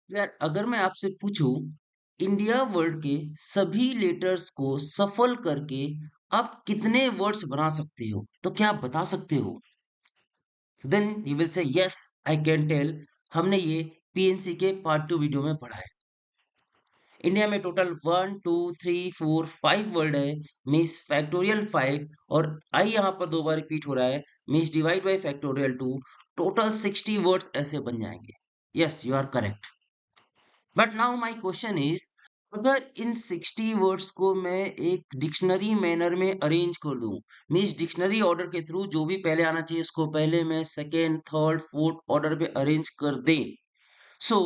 यार अगर मैं आपसे पूछूं इंडिया वर्ड के सभी लेटर्स को सफल करके आप कितने वर्ड्स बना सकते हो तो क्या आप बता सकते हो? So then you will say yes, I can tell. हमने ये पीएनसी के पार्ट 2 वीडियो में पढ़ा है। इंडिया में टोटल 1 2 3 4 5 वर्ड है, मीन्स फैक्टोरियल 5, और आई यहाँ पर दो बार रिपीट हो रहा है, means divide by factorial 2। Total 60 words ऐसे बन जाएंगे। Yes, you are correct. But now my question is, अगर इन 60 वर्ड्स को मैं एक डिक्शनरी मैनर में अरेंज कर दूं, मीन्स डिक्शनरी ऑर्डर के थ्रू जो भी पहले आना चाहिए उसको पहले में, सेकेंड थर्ड फोर्थ ऑर्डर पे अरेंज कर दें, so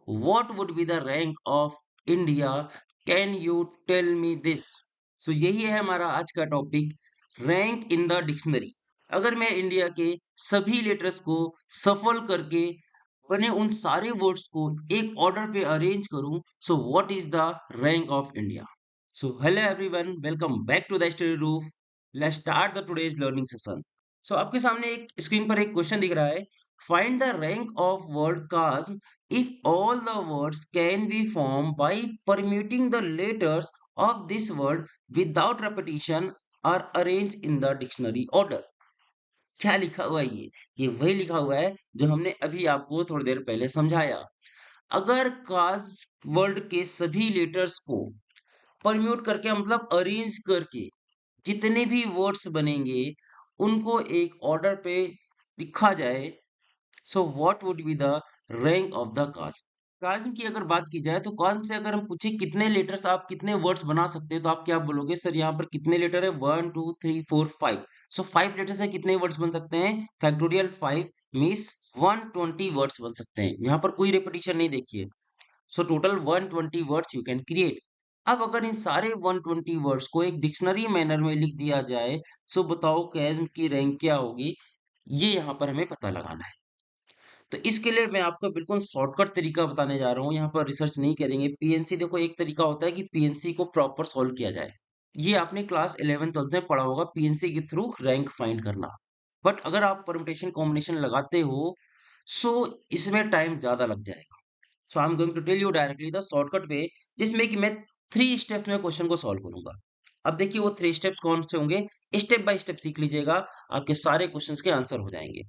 what would be the rank of India? Can you tell me this? So यही है हमारा आज का topic, rank in the dictionary. अगर मैं इंडिया के सभी लेटर्स को सफल करके बने उन सारे वर्ड्स को एक ऑर्डर पे अरेंज करूं, so what is the rank of India? So hello everyone, welcome back to the study roof. Let's start the today's learning session. So आपके सामने एक स्क्रीन पर एक क्वेश्चन दिख रहा है, find the rank of word कास्म if all the words can be formed by permuting the letters of this word without repetition are arranged in the dictionary order। क्या लिखा हुआ है ये वही लिखा हुआ है जो हमने अभी आपको थोड़ी देर पहले समझाया। अगर काज वर्ड के सभी लेटर्स को परम्यूट करके, मतलब अरेंज करके, जितने भी वर्ड्स बनेंगे उनको एक ऑर्डर पे लिखा जाए, so what would be the rank of the cast? काज्म की अगर बात की जाए तो काज्म से अगर हम पूछे कितने लेटर्स, आप कितने वर्ड्स बना सकते हो, तो आप क्या बोलोगे? सर यहाँ पर कितने लेटर है? 1 2 3 4 5। सो 5 लेटर से कितने वर्ड्स बन सकते हैं? फैक्टोरियल 5 मीन्स 120 वर्ड्स बन सकते हैं। यहाँ पर कोई रिपीटिशन नहीं देखिए। So total 120 words you can create. अब अगर इन सारे 120 वर्ड्स को एक डिक्शनरी मैनर में लिख दिया जाए, सो बताओ काज्म की रैंक क्या होगी? ये यहाँ पर हमें पता लगाना है। तो इसके लिए मैं आपको बिल्कुल शॉर्टकट तरीका बताने जा रहा हूँ, यहाँ पर रिसर्च नहीं करेंगे। पीएनसी देखो, एक तरीका होता है कि पीएनसी को प्रॉपर सॉल्व किया जाए। ये आपने क्लास 11 12th में पढ़ा होगा, पीएनसी के थ्रू रैंक फाइंड करना। बट अगर आप परम्यूटेशन कॉम्बिनेशन लगाते हो, सो इसमें टाइम ज्यादा लग जाएगा। So I am going to tell you directly the shortcut way, जिसमें कि मैं 3 स्टेप्स में क्वेश्चन को सॉल्व करूंगा। अब देखिए वो 3 स्टेप्स कौन से होंगे, स्टेप बाय स्टेप सीख लीजिएगा, आपके सारे क्वेश्चंस के आंसर हो जाएंगे।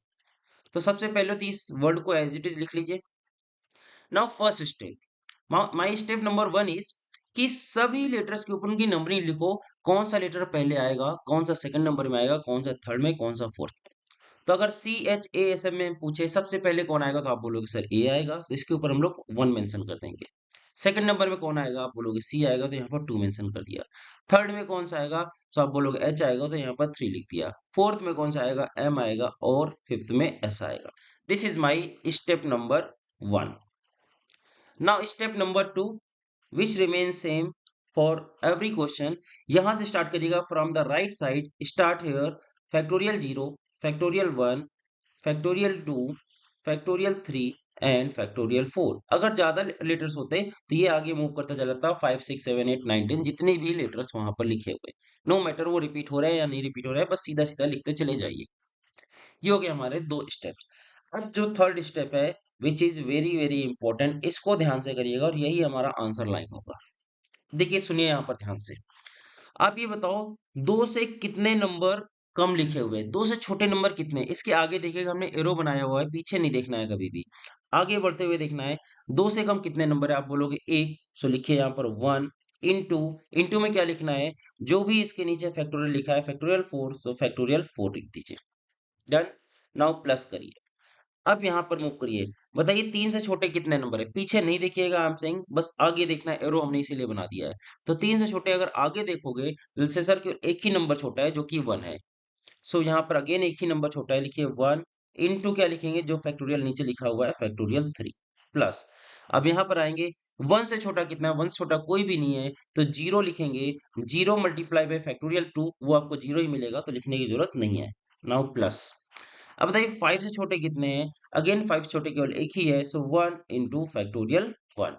तो सबसे पहले तो इस वर्ड को एज इट इज लिख लीजिए। Now first step, my step number 1 is कि सभी लेटर्स के ऊपर उनकी नंबरिंग लिखो। कौन सा लेटर पहले आएगा, कौन सा सेकंड नंबर में आएगा, कौन सा थर्ड में, कौन सा फोर्थ में। तो अगर C H A S M में पूछे सबसे पहले कौन आएगा, तो आप बोलोगे सर ए आएगा, तो इसके ऊपर हम लोग 1 मेंशन कर देंगे। सेकंड नंबर में कौन आएगा, आप बोलोगे सी आएगा, तो यहाँ पर 2 मेंशन कर दिया। थर्ड में कौन सा आएगा, तो आप बोलोगे एच आएगा, तो यहाँ पर 3 लिख दिया। फोर्थ में कौन सा आएगा, एम आएगा, और फिफ्थ में एस आएगा। This is my step number 1। Now step number 2 which remain same for every question. यहां से स्टार्ट करिएगा from the right side, start here, factorial 0, factorial 1, factorial 2, factorial 3 and factorial 4। अगर ज्यादा लेटर्स होते तो ये आगे मूव करता चला जाता 5 6 7 8 9 10, जितने भी लेटर्स वहां पर लिखे हुए, नो मैटर वो रिपीट हो रहा है या नहीं रिपीट हो रहा है, बस सीधा सीधा लिखते चले जाइए। ये हो गए हमारे 2 स्टेप्स। अब जो थर्ड स्टेप है, which is very very important, इसको ध्यान से करिएगा और यही हमारा आंसर लाइन होगा। देखिए सुनिए यहाँ पर ध्यान से, आप ये बताओ 2 से कितने नंबर कम लिखे हुए हैं, 2 से छोटे नंबर कितने? इसके आगे देखिएगा हमने एरो बनाया हुआ है, पीछे नहीं देखना है कभी भी, आगे बढ़ते हुए देखना है। 2 से कम कितने नंबर है, आप बोलोगे 1, सो लिखिए यहाँ पर 1 इंटू, इंटू में क्या लिखना है, जो भी इसके नीचे फैक्टोरियल लिखा है फैक्टोरियल 4, सो फैक्टोरियल 4 लिख दीजिए। डन। नाउ प्लस करिए। अब यहाँ पर मूव करिए, बताइए 3 से छोटे कितने नंबर है? पीछे नहीं देखिएगा, आई एम सेइंग बस आगे देखना है, एरो हमने इसीलिए बना दिया है। तो 3 से छोटे अगर आगे देखोगे तो इससे सर कि एक ही नंबर छोटा है जो कि 1 है। सो यहाँ पर अगेन एक ही नंबर छोटा है, लिखिए 1 इनटू क्या लिखेंगे, जो फैक्टोरियल नीचे लिखा हुआ है फैक्टोरियल 3 प्लस। अब यहाँ पर आएंगे 1 से छोटा कितना है, 1 से छोटा कोई भी नहीं है, तो 0 लिखेंगे। 0 मल्टीप्लाई बाय फैक्टोरियल 2, वो आपको 0 ही मिलेगा, तो लिखने की जरूरत नहीं है। Now plus. अब बताइए 5 से छोटे कितने हैं, अगेन 5 से छोटे केवल एक ही है, सो 1 इंटू फैक्टोरियल 1।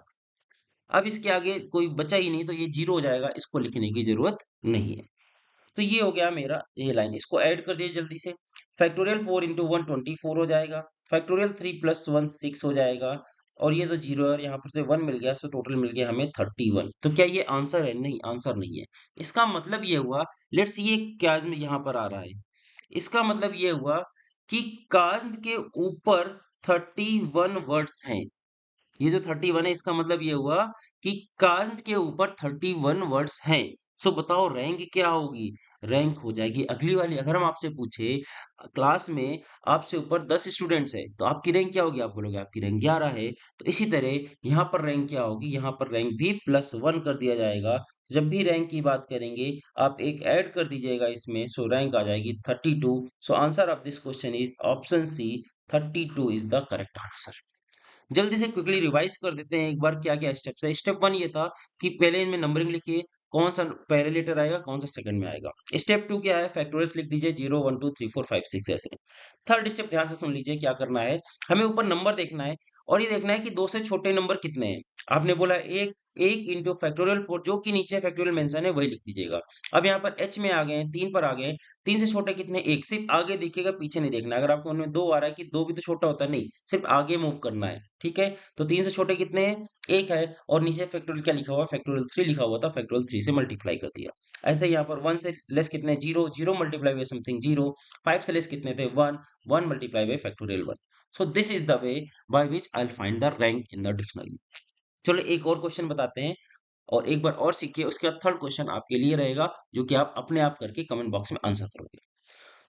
अब इसके आगे कोई बचा ही नहीं, तो ये 0 हो जाएगा, इसको लिखने की जरूरत नहीं है। तो ये हो गया मेरा ये लाइन, इसको ऐड कर दिए जल्दी से। फैक्टोरियल 4 इंटू 1 24 हो जाएगा, फैक्टोरियल 3 प्लस 1 6 हो जाएगा, और ये तो 0 है और यहाँ पर से 1 मिल गया, सो टोटल मिल गया हमें 31। तो क्या ये आंसर है? नहीं, आंसर नहीं है। इसका मतलब ये हुआ, लेट्स ये क्याज्म यहाँ पर आ रहा है। इसका मतलब ये हुआ कि काज़्म के ऊपर 31 वर्ड्स हैं। ये जो 31 है इसका मतलब ये हुआ कि काज़्म के ऊपर 31 वर्ड्स हैं। सो बताओ रैंक क्या होगी? रैंक हो जाएगी अगली वाली। अगर हम आपसे पूछे क्लास में आपसे ऊपर 10 स्टूडेंट्स है तो आपकी रैंक क्या होगी? आप बोलोगे आपकी रैंक 11 है। तो इसी तरह यहाँ पर रैंक क्या होगी? यहाँ पर रैंक भी +1 कर दिया जाएगा। तो जब भी रैंक की बात करेंगे आप एक ऐड कर दीजिएगा इसमें, सो रैंक आ जाएगी 32। So answer of this question is option C, 32 is the correct answer. जल्दी से क्विकली रिवाइज कर देते हैं एक बार क्या क्या स्टेप्स है। स्टेप 1 ये था कि पहले इनमें नंबरिंग लिखिए, कौन सा पहले लेटर आएगा कौन सा सेकंड में आएगा। स्टेप 2 क्या है? फैक्टोरियल्स लिख दीजिए 0 1 2 3 4 5 6 ऐसे। थर्ड स्टेप ध्यान से सुन लीजिए क्या करना है। हमें ऊपर नंबर देखना है और ये देखना है कि दो से छोटे नंबर कितने हैं। आपने बोला एक, एक इंटू फैक्टोरियल 4, जो कि नीचे फैक्टोरियल मेंशन है वही लिख दीजिएगा। अब यहाँ पर एच में आ गए हैं, 3 पर आ गए हैं। 3 से छोटे कितने? एक। सिर्फ आगे देखिएगा पीछे नहीं देखना। अगर आपको मन में 2 आ रहा है कि 2 भी तो छोटा होता है, नहीं, सिर्फ आगे मूव करना है। ठीक है, तो 3 से छोटे कितने हैं? 1 है। और नीचे फैक्टोरियल क्या लिखा हुआ? फैक्टोरियल 3 लिखा हुआ था, फैक्टोरियल 3 से मल्टीप्लाई कर दिया। ऐसे ही यहाँ पर 1 से लेस कितने? 0, 0 मल्टीप्लाई बाय समथिंग 0। 5 से लेस कितने थे? 1, 1 multiply by factorial 1। So this is the way by which I will find the rank in the dictionary. चलो एक और क्वेश्चन बताते हैं और एक बार और सीखिए, उसके बाद थर्ड क्वेश्चन आपके लिए रहेगा जो कि आप अपने आप करके कमेंट बॉक्स में आंसर करोगे।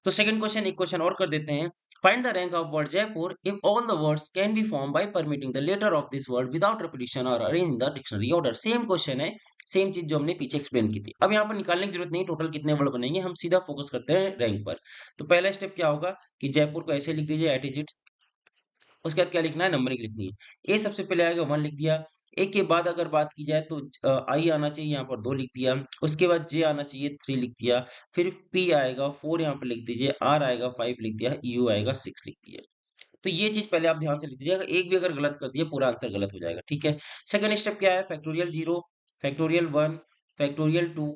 तो सेकंड क्वेश्चन, एक क्वेश्चन और कर देते हैं। Find the rank of word Jaipur if all the words can be form by permitting the letter of this word without repetition और arrange in the dictionary order. Same question है, same चीज जो हमने पीछे एक्सप्लेन की थी। अब यहाँ पर निकालने की जरूरत नहीं, टोटल कितने वर्ड बनेंगे, हम सीधा फोकस करते हैं रैंक पर। तो पहला स्टेप क्या होगा कि जयपुर को ऐसे लिख दीजिए एट इज इट। उसके बाद क्या लिखना है? नंबरिंग लिखनी है। ए सबसे पहले आएगा 1 लिख दिया। ए के बाद अगर बात की जाए तो आई आना चाहिए, यहाँ पर 2 लिख दिया। उसके बाद जे आना चाहिए, 3 लिख दिया। फिर पी आएगा 4, यहाँ पर लिख दीजिए। आर आएगा 5 लिख दिया। यू आएगा 6 लिख दिया। तो ये चीज पहले आप ध्यान से लिख दीजिएगा, एक भी अगर गलत कर दिया पूरा आंसर गलत हो जाएगा। ठीक है, सेकंड स्टेप क्या है? Factorial 0, factorial 1, factorial 2,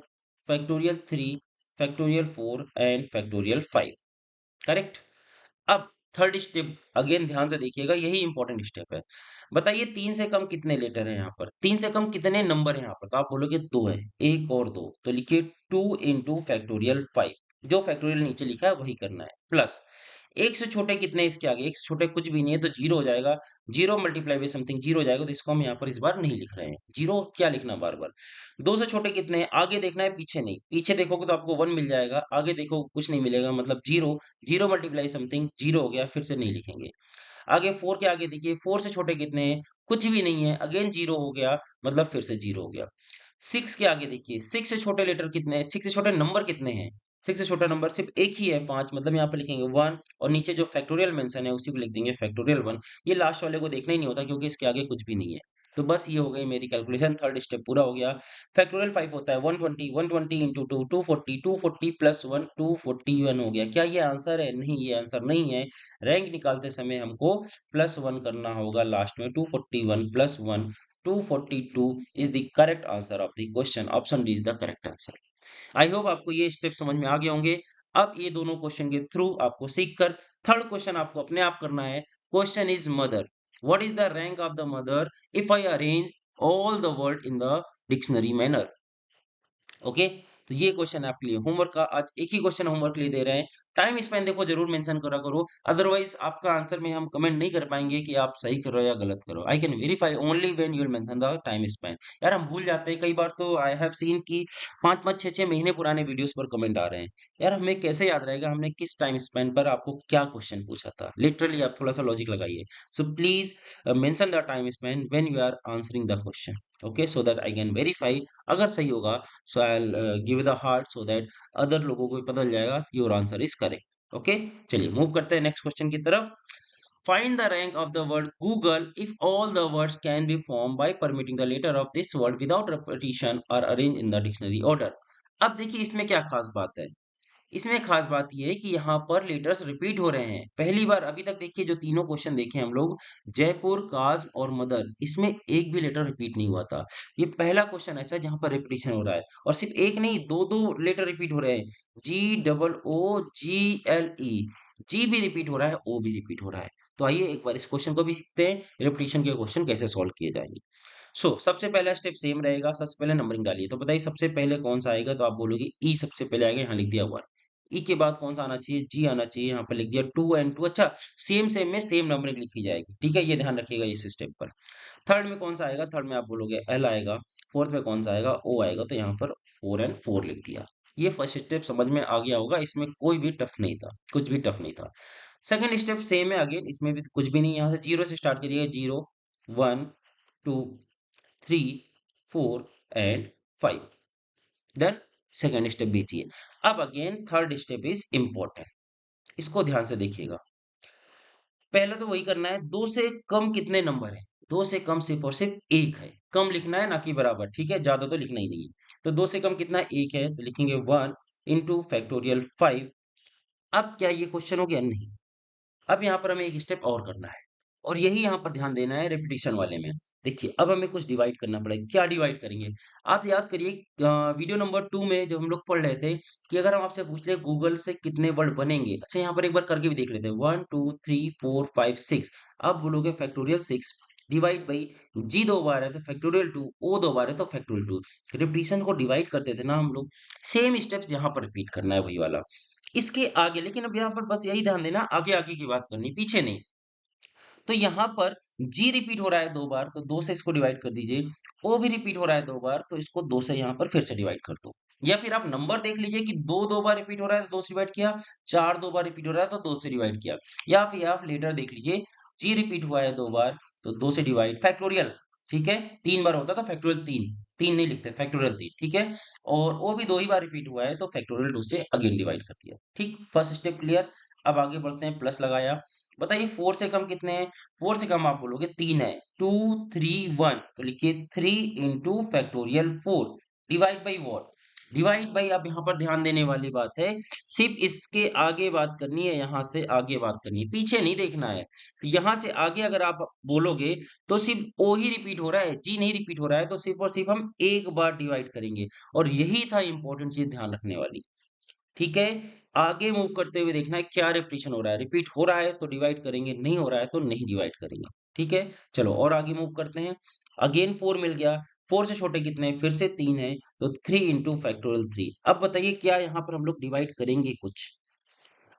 factorial 3, factorial 4 and factorial 5। Correct. अब थर्ड स्टेप अगेन ध्यान से देखिएगा, यही इंपॉर्टेंट स्टेप है। बताइए 3 से कम कितने लेटर हैं यहाँ पर? 3 से कम कितने नंबर हैं यहाँ पर? तो आप बोलोगे 2 है, 1 और 2, तो लिखिए 2 इंटू फैक्टोरियल 5। जो फैक्टोरियल नीचे लिखा है वही करना है। प्लस 1 से छोटे कितने इसके आगे? 1 से छोटे कुछ भी नहीं है तो 0 हो जाएगा। 0 मल्टीप्लाई बाय समथिंग 0 हो जाएगा, तो इसको हम यहाँ पर इस बार नहीं लिख रहे हैं। 0 क्या लिखना बार बार। 2 से छोटे कितने हैं? आगे देखना है पीछे नहीं। पीछे देखोगे तो आपको 1 मिल जाएगा, आगे देखो कुछ नहीं मिलेगा, मतलब 0। 0 मल्टीप्लाई समथिंग 0 हो गया, फिर से नहीं लिखेंगे। आगे 4 के आगे देखिए, 4 से छोटे कितने हैं? कुछ भी नहीं है, अगेन 0 हो गया, मतलब फिर से 0 हो गया। 6 के आगे देखिए, 6 से छोटे लेटर कितने हैं? 6 से छोटे नंबर कितने हैं? 6 से छोटा नंबर सिर्फ एक ही है, 5, मतलब यहाँ पे लिखेंगे 1 और नीचे जो फैक्टोरियल मेंशन है उसी को लिख देंगे फैक्टोरियल 1। ये लास्ट वाले को देखना ही नहीं होता क्योंकि इसके आगे कुछ भी नहीं है। तो बस ये हो गई मेरी कैलकुलेशन, थर्ड स्टेप पूरा हो गया। फैक्टोरियल 5 होता है 120, 120 इंटू 2 240, 240 प्लस 1 241 हो गया। क्या ये आंसर है? नहीं, ये आंसर नहीं है। रैंक निकालते समय हमको +1 करना होगा लास्ट में। 241 plus 1 242 is the correct answer of the question. Option D is the correct answer. I hope आपको ये स्टेप समझ में आ गए होंगे। अब ये दोनों क्वेश्चन के थ्रू आपको सीखकर थर्ड क्वेश्चन आपको अपने आप करना है। Question is mother. What is the rank of the mother if I arrange all the word in the dictionary manner? Okay, तो ये क्वेश्चन है आपके लिए होमवर्क का। आज एक ही क्वेश्चन होमवर्क के लिए दे रहे हैं। टाइम स्पेन देखो जरूर मेंशन करा करो, अदरवाइज आपका आंसर में हम कमेंट नहीं कर पाएंगे कि आप सही कर रहे हो या गलत करो। आई can verify only when you will mention the time Spain. यार हम भूल जाते हैं कई बार, तो आई हैव सीन कि 5-5 6-6 महीने पुराने वीडियोस पर कमेंट आ रहे हैं। यार हमें कैसे याद रहेगा हमने किस टाइम स्पेन पर आपको क्या क्वेश्चन पूछा था? लिटरली आप थोड़ा सा लॉजिक लगाइए। So please mention the time span when you are answering the question. Okay, so that I can verify. अगर सही होगा so I'll give the heart so that other लोगों को भी पता चल जाएगा your answer is correct. Okay, चलिए मूव करते हैं नेक्स्ट क्वेश्चन की तरफ। Find the rank of the word Google if all the words can be form by permitting the letter of this word without repetition और arrange in the dictionary order. अब देखिए इसमें क्या खास बात है। इसमें खास बात ये है कि यहाँ पर लेटर्स रिपीट हो रहे हैं पहली बार। अभी तक देखिए जो तीनों क्वेश्चन देखे हम लोग, जयपुर, काज्म और मदर, इसमें एक भी लेटर रिपीट नहीं हुआ था। ये पहला क्वेश्चन ऐसा है जहाँ पर रिपीटिशन हो रहा है, और सिर्फ एक नहीं, दो दो लेटर रिपीट हो रहे हैं। G O O G L E, जी भी रिपीट हो रहा है, ओ भी रिपीट हो रहा है। तो आइए एक बार इस क्वेश्चन को भी सीखते हैं, रिपीटिशन के क्वेश्चन कैसे सॉल्व किए जाएंगे। सबसे पहला स्टेप सेम रहेगा। सबसे पहले नंबरिंग डालिए, तो बताइए सबसे पहले कौन सा आएगा, तो आप बोलोगे ई सबसे पहले आएगा, यहाँ लिख दिया 1। ई के बाद कौन सा आना चाहिए, जी आना चाहिए, यहाँ पर लिख दिया 2 एंड 2। अच्छा, सेम सेम में सेम नंबरिंग लिखी जाएगी, ठीक है, ये ध्यान रखिएगा इस स्टेप पर। थर्ड में कौन सा आएगा, थर्ड में आप बोलोगे एल आएगा। फोर्थ में कौन सा आएगा, ओ आएगा, तो यहाँ पर 4 एंड 4 लिख दिया। ये फर्स्ट स्टेप समझ में आ गया होगा, इसमें कोई भी टफ नहीं था, कुछ भी टफ नहीं था। सेकंड स्टेप सेम है, अगेन इसमें भी कुछ भी नहीं, यहाँ से 0 से स्टार्ट करिएगा, 0 1 2 3 4 एंड 5। डन। सेकंड स्टेप बीजिए। अब again third step is important, इसको ध्यान से देखिएगा। पहले तो वही करना है, दो से कम कितने नंबर है, दो से कम सिर्फ और सिर्फ एक है। कम लिखना है ना कि बराबर, ठीक है, ज्यादा तो लिखना ही नहीं है। तो दो से कम कितना है, एक है, तो लिखेंगे 1 इंटू फैक्टोरियल 5। अब क्या ये क्वेश्चन हो गया, नहीं। अब यहाँ पर हमें एक स्टेप और करना है, और यही यहाँ पर ध्यान देना है रिपीटिशन वाले में। देखिए अब हमें कुछ डिवाइड करना पड़ेगा, क्या डिवाइड करेंगे। आप याद करिए वीडियो नंबर 2 में जब हम लोग पढ़ रहे थे कि अगर हम आपसे पूछ ले गूगल से कितने वर्ड बनेंगे, अच्छा यहाँ पर एक बार करके भी देख लेते हैं, 1 2 3 4 5 6। अब बोलोगे फैक्टोरियल 6 डिवाइड बाई, जी दो बार है तो फैक्टोरियल 2, ओ दो बार है तो फैक्टोरियल 2। रिपीटिशन को डिवाइड करते थे ना हम लोग, सेम स्टेप्स यहाँ पर रिपीट करना है वही वाला। इसके आगे लेकिन अब यहाँ पर बस यही ध्यान देना, आगे आगे की बात करनी, पीछे नहीं। तो यहाँ पर जी रिपीट हो रहा है दो बार, तो दो से इसको डिवाइड कर दीजिए। ओ भी रिपीट हो रहा है दो बार, तो इसको दो से यहाँ पर फिर से डिवाइड कर दो। या फिर आप नंबर देख लीजिए कि दो दो बार रिपीट हो रहा है तो दो से डिवाइड किया, चार दो बार रिपीट हो रहा है तो दो से डिवाइड किया। या फिर आप लेटर देख लीजिए, जी रिपीट हुआ है दो बार तो दो से डिवाइड, फैक्टोरियल, ठीक है, तीन बार होता तो फैक्टोरियल तीन, तीन नहीं लिखते, फैक्टोरियल तीन, ठीक है। और ओ भी दो ही बार रिपीट हुआ है तो फैक्टोरियल टू से अगेन डिवाइड कर दिया, ठीक। First step clear. अब आगे बढ़ते हैं, प्लस लगाया। बताइए 4 से कम कितने हैं, 4 से कम आप बोलोगे 3 है, 2 3 1, तो लिखिए 3 into factorial 4 divide by what, divide by. अब यहाँ पर ध्यान देने वाली बात है, सिर्फ इसके आगे बात करनी है, यहाँ से आगे बात करनी है, पीछे नहीं देखना है। तो यहाँ से आगे अगर आप बोलोगे तो सिर्फ ओ ही रिपीट हो रहा है, जी नहीं रिपीट हो रहा है, तो सिर्फ और सिर्फ हम एक बार डिवाइड करेंगे। और यही था इंपॉर्टेंट चीज ध्यान रखने वाली, ठीक है। आगे मूव करते हुए देखना है क्या रिपीटिशन हो रहा है, रिपीट हो रहा है तो डिवाइड करेंगे, नहीं हो रहा है तो नहीं डिवाइड करेंगे, ठीक है। चलो और आगे मूव करते हैं। अगेन 4 मिल गया, 4 से छोटे कितने हैं, फिर से 3 है, तो 3 इंटू फैक्टोरियल 3। अब बताइए क्या यहाँ पर हम लोग डिवाइड करेंगे कुछ।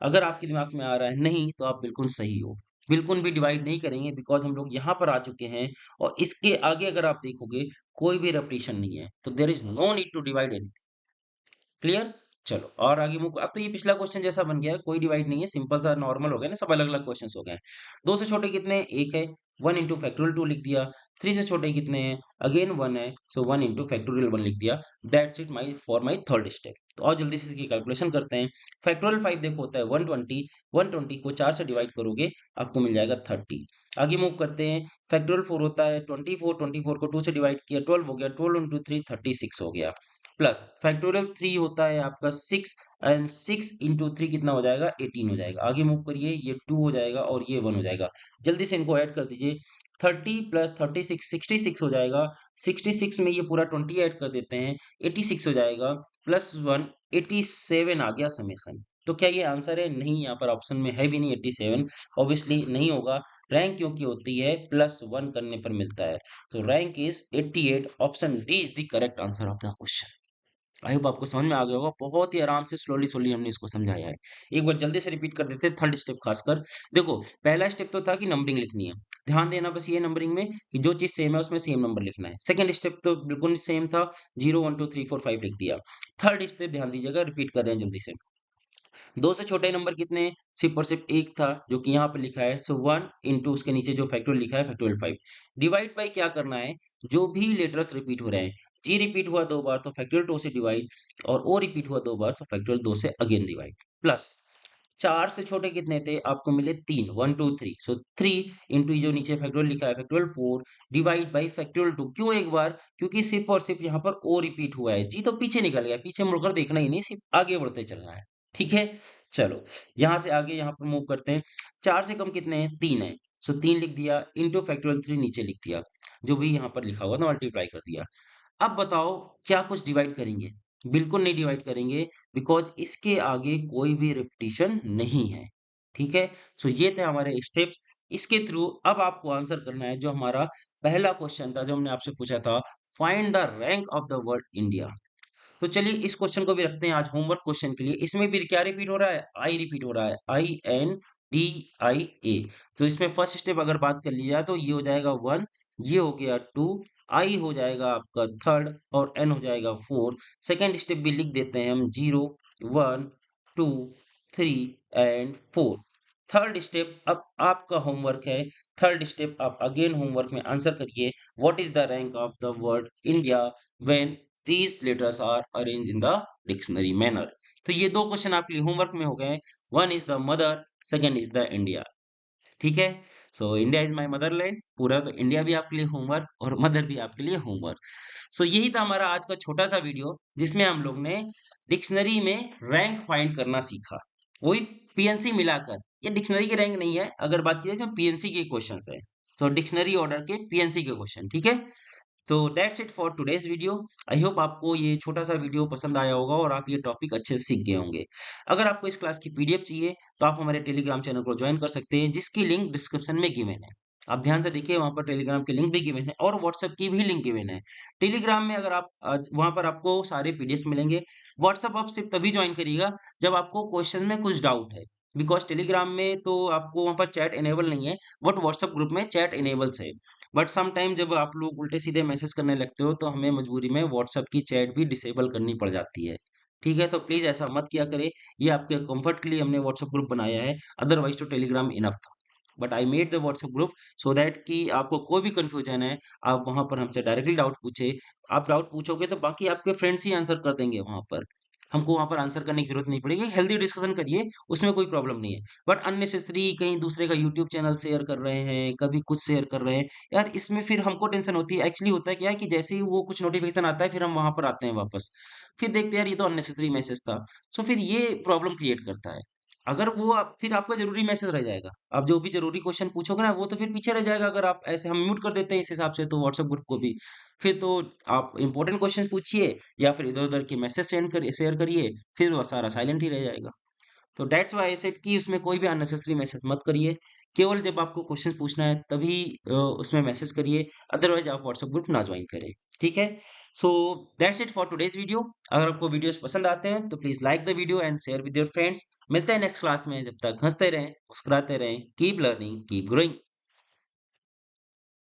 अगर आपके दिमाग में आ रहा है नहीं, तो आप बिल्कुल सही हो, बिल्कुल भी डिवाइड नहीं करेंगे, बिकॉज हम लोग यहाँ पर आ चुके हैं। और इसके आगे अगर आप देखोगे कोई भी रेपिटेशन नहीं है, तो there is no need to divide anything. Clear. चलो और आगे मूव, अब तो ये पिछला क्वेश्चन जैसा बन गया है, कोई डिवाइड नहीं है, सिंपल सा नॉर्मल हो गया ना, सब अलग अलग क्वेश्चंस हो गए हैं। दो से छोटे कितने हैं, एक है, 1 इंटू फैक्टोरियल 2 लिख दिया। थ्री से छोटे कितने हैं, अगेन 1 है, सो 1 इंटू फैक्टोरियल 1 लिख दिया। That's it my for my third step. तो और जल्दी से इसकी कैलकुलेशन करते हैं। फैक्टोरियल 5 देखो होता है 120, 120 को 4 से डिवाइड करोगे आपको मिल जाएगा 30। आगे मूव करते हैं। फैक्टोरियल 4 होता है 24, 24 को 2 से डिवाइड किया 12 हो गया, 12 इंटू 3 36 हो गया। प्लस फैक्टोरियल 3 होता है आपका 6, एंड 6 इंटू 3 कितना हो जाएगा, 18 हो जाएगा। आगे मूव करिए, ये 2 हो जाएगा और ये 1 हो जाएगा। जल्दी से इनको ऐड कर दीजिए, 30 प्लस 36 66 हो जाएगा। 66 में ये पूरा 20 ऐड कर देते हैं, 86 हो जाएगा, प्लस 1 87 आ गया समेसन। तो क्या ये आंसर है, नहीं, यहाँ पर ऑप्शन में है भी नहीं 87, ऑब्वियसली नहीं होगा। रैंक क्योंकि होती है +1 करने पर मिलता है, तो rank is 88। Option D is the correct answer of the question. I hope आपको समझ में आ गया होगा, बहुत ही आराम से स्लोली स्लोली हमने इसको समझाया है। एक बार जल्दी से रिपीट कर देते हैं थर्ड स्टेप खासकर। देखो पहला स्टेप तो था कि नंबरिंग लिखनी है, ध्यान देना बस ये नंबरिंग में कि जो चीज सेम है उसमें सेम नंबर लिखना है। सेकंड स्टेप तो बिल्कुल सेम था, 0 1 2 3 4 5 लिख दिया। थर्ड स्टेप ध्यान दीजिएगा, रिपीट कर रहे हैं जल्दी से। दो से छोटे नंबर कितने हैं, सिर्फ और सिर्फ एक था जो कि यहाँ पे लिखा है, सो 1 इंटू उसके नीचे जो फैक्टोरियल लिखा है फैक्टोरियल 5। डिवाइड बाई क्या करना है, जो भी लेटर्स रिपीट हो रहे हैं, जी रिपीट हुआ दो बार तो फैक्टोरियल 2 से डिवाइड, और ओ रिपीट हुआ दो बार तो फैक्टोरियल 2 से अगेन डिवाइड। प्लस चार से छोटे कितने थे, आपको मिले तीन, 1 2 3, सो 3 इंटू जो नीचे फैक्टोरियल लिखा है फैक्टोरियल 4 डिवाइड बाई फैक्टोरियल 2। क्यों एक बार, क्योंकि सिर्फ और सिर्फ यहाँ पर ओ रिपीट हुआ है, जी तो पीछे निकल गया, पीछे मुड़कर देखना ही नहीं, सिर्फ आगे बढ़ते चलना है, ठीक है। चलो यहाँ से आगे यहाँ पर मूव करते हैं। चार से कम कितने हैं, तीन है, सो तीन लिख दिया, इंटू फैक्टोरियल 3 नीचे लिख दिया, जो भी यहाँ पर लिखा हुआ था मल्टीप्लाई कर दिया। अब बताओ क्या कुछ डिवाइड करेंगे, बिल्कुल नहीं डिवाइड करेंगे, बिकॉज इसके आगे कोई भी रिपीटिशन नहीं है, ठीक है? सो ये थे हमारे स्टेप्स। इसके थ्रू अब आपको आंसर करना है जो हमारा पहला क्वेश्चन था, जो हमने आपसे पूछा था, find the rank of the word India. तो चलिए इस क्वेश्चन को भी रखते हैं आज होमवर्क क्वेश्चन के लिए। इसमें फिर क्या रिपीट हो रहा है? आई रिपीट हो रहा है, INDIA। तो इसमें फर्स्ट स्टेप अगर बात कर ली जाए तो ये हो जाएगा 1, ये हो गया 2, आई हो जाएगा आपका थर्ड और एन हो जाएगा फोर्थ। सेकेंड स्टेप भी लिख देते हैं हम, 0, 1, 2, 3 एंड 4। थर्ड स्टेप अब आपका होमवर्क है। थर्ड स्टेप आप अगेन होमवर्क में आंसर करिए, what is the rank of the word India when these letters are arranged in the dictionary manner। तो ये दो क्वेश्चन आपके लिए होमवर्क में हो गए। One is the mother, second is the India. ठीक है? So India is my Motherland, पूरा तो इंडिया भी आपके लिए होमवर्क और मदर भी आपके लिए होमवर्क। सो यही था हमारा आज का छोटा सा वीडियो, जिसमें हम लोग ने डिक्शनरी में रैंक फाइंड करना सीखा, वही पीएनसी मिलाकर। ये डिक्शनरी के रैंक नहीं है, अगर बात की जाए पीएनसी के क्वेश्चन है, तो डिक्शनरी ऑर्डर के पीएनसी के क्वेश्चन। ठीक है? तो that's it for today's video. I hope आपको ये छोटा सा वीडियो पसंद आया होगा और आप ये टॉपिक अच्छे से सीख गए होंगे। अगर आपको इस क्लास की पीडीएफ चाहिए तो आप हमारे टेलीग्राम चैनल को ज्वाइन कर सकते हैं, जिसकी लिंक डिस्क्रिप्शन में गिवन है। आप ध्यान से देखिए, वहां पर टेलीग्राम की लिंक भी गिवन है और व्हाट्सएप की भी लिंक गिवन है। टेलीग्राम में अगर आप वहां पर आपको सारे पीडीएफ मिलेंगे। व्हाट्सएप आप सिर्फ तभी ज्वाइन करिएगा जब आपको क्वेश्चन में कुछ डाउट है, बिकॉज टेलीग्राम में तो आपको वहां पर चैट इनेबल नहीं है, बट व्हाट्सएप ग्रुप में चैट इनेबल्स है। बट सम टाइम जब आप लोग उल्टे सीधे मैसेज करने लगते हो तो हमें मजबूरी में व्हाट्सएप की चैट भी डिसेबल करनी पड़ जाती है। ठीक है? तो प्लीज ऐसा मत किया करें। ये आपके कंफर्ट के लिए हमने व्हाट्सएप ग्रुप बनाया है, अदरवाइज तो टेलीग्राम इनफ था। But I made the WhatsApp group so that कि आपको कोई भी कंफ्यूजन है, आप वहां पर हमसे डायरेक्टली डाउट पूछे। आप डाउट पूछोगे तो बाकी आपके फ्रेंड्स ही आंसर कर देंगे वहां पर। हमको वहां पर आंसर करने की जरूरत नहीं पड़ेगी। हेल्दी डिस्कशन करिए, उसमें कोई प्रॉब्लम नहीं है। बट अननेसेसरी कहीं दूसरे का यूट्यूब चैनल शेयर कर रहे हैं, कभी कुछ शेयर कर रहे हैं, यार इसमें फिर हमको टेंशन होती है। एक्चुअली होता है क्या है कि जैसे ही वो कुछ नोटिफिकेशन आता है, फिर हम वहां पर आते हैं वापस, फिर देखते हैं यार ये तो अननेसेसरी मैसेज था। सो फिर ये प्रॉब्लम क्रिएट करता है। अगर वो फिर आपका जरूरी मैसेज रह जाएगा, आप जो भी जरूरी क्वेश्चन पूछोगे ना वो तो फिर पीछे रह जाएगा। अगर आप ऐसे हम म्यूट कर देते हैं इस हिसाब से तो व्हाट्सएप ग्रुप को भी, फिर तो आप इंपॉर्टेंट क्वेश्चन पूछिए या फिर इधर उधर के मैसेज सेंड करिए, शेयर करिए, फिर वो सारा साइलेंट ही रह जाएगा। तो दैट्स व्हाई आई सेड कि उसमें कोई भी अननेसेसरी मैसेज मत करिए। केवल जब आपको क्वेश्चन पूछना है तभी उसमें मैसेज करिए, अदरवाइज आप व्हाट्सएप ग्रुप ना ज्वाइन करें। ठीक है? So that's it for today's video. अगर आपको वीडियोस पसंद आते हैं तो please like the video and share with your friends. मिलते हैं नेक्स्ट क्लास में, जब तक हंसते रहें, मुस्कुराते रहें, कीप लर्निंग, कीप ग्रोइंग।